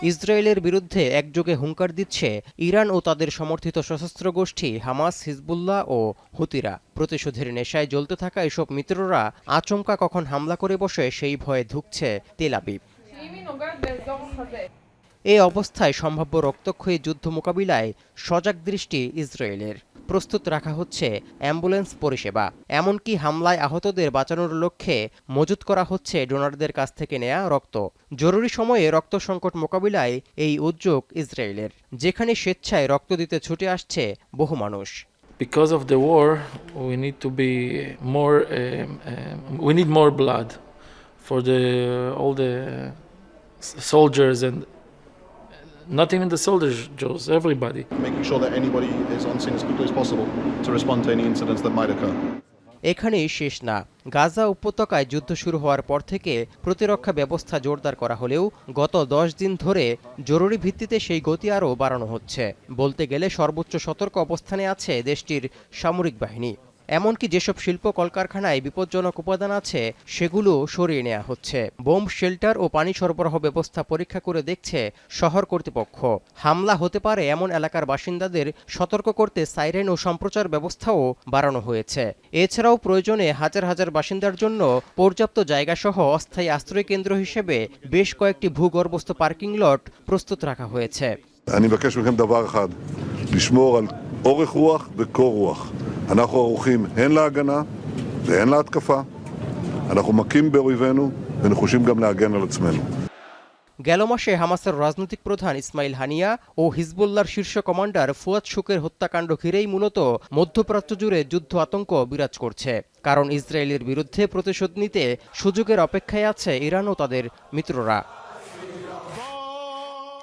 ইসরায়েলের বিরুদ্ধে একযোগে হুঙ্কার দিচ্ছে ইরান ও তাদের সমর্থিত সশস্ত্র গোষ্ঠী হামাস, হিজবুল্লাহ ও হুতিরা। প্রতিশোধের নেশায় জ্বলতে থাকা এসব মিত্ররা আচমকা কখন হামলা করে বসে সেই ভয়ে ধুঁকছে তেল আবিব। এই অবস্থায় সম্ভাব্য রক্তক্ষয়ী যুদ্ধ মোকাবিলায় সজাগ দৃষ্টি ইসরায়েলের। প্রস্তুত রাখা হচ্ছে অ্যাম্বুলেন্স পরিষেবা, এমনকি হামলায় আহতদের বাঁচানোর লক্ষ্যে মজুত করা হচ্ছে ডোনারদের কাছ থেকে নেয়া রক্ত। জরুরি সময়ে রক্ত সংকট মোকাবিলায় এই উদ্যোগ ইসরায়েলের, যেখানে স্বেচ্ছায় রক্ত দিতে ছুটে আসছে বহু মানুষ। Because of the war, we need to be more. We need more blood for all the soldiers and not even the soldiers, Joes, everybody. Making sure that anybody is on scene as quickly as possible to respond to any incidents that might occur. এখানেই শেষ না। গাজা উপত্যকায় যুদ্ধ শুরু হওয়ার পর থেকে প্রতিরক্ষা ব্যবস্থা জোরদার করা হলেও গত 10 দিন ধরে জরুরি ভিত্তিতে সেই গতি আরও বাড়ানো হচ্ছে। বলতে গেলে সর্বোচ্চ সতর্ক অবস্থানে আছে দেশটির সামরিক বাহিনী। এমনকি যেসব শিল্প কলকারখানায় বিপজ্জনক উপাদান আছে সেগুলো সরিয়ে নেওয়া হচ্ছে। বোম শেল্টার ও পানি সরবরাহ ব্যবস্থা পরীক্ষা করে দেখছে শহর কর্তৃপক্ষ। হামলা হতে পারে এমন এলাকার বাসিন্দাদের সতর্ক করতে সাইরেন ও সম্প্রচার ব্যবস্থাও বাড়ানো হয়েছে। এছাড়াও প্রয়োজনে হাজার হাজার বাসিন্দার জন্য পর্যাপ্ত জায়গাসহ অস্থায়ী আশ্রয় কেন্দ্র হিসেবে বেশ কয়েকটি ভূগর্ভস্থ পার্কিং লট প্রস্তুত রাখা হয়েছে। אני מבקש מכם דבר אחד, לשמור על אורך רוח וקור רוח. אנחנו ערוכים הן להגנה והן להתקפה. אנחנו מכים באויבינו ונחושים גם להגן על עצמנו. গেল মাসে হামাসের রাজনৈতিক প্রধান ইসমাইল হানিয়া ও হিজবুল্লাহর শীর্ষ কমান্ডার ফুয়াদ শুকের হত্যাকাণ্ড ঘিরেই মূলত মধ্যপ্রাচ্য জুড়ে যুদ্ধ আতঙ্ক বিরাজ করছে। কারণ ইসরায়েলের বিরুদ্ধে প্রতিশোধ নিতে সুযোগের অপেক্ষায় আছে ইরান ও তাদের মিত্ররা।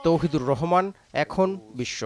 তৌহিদুর রহমান, এখন বিশ্ব।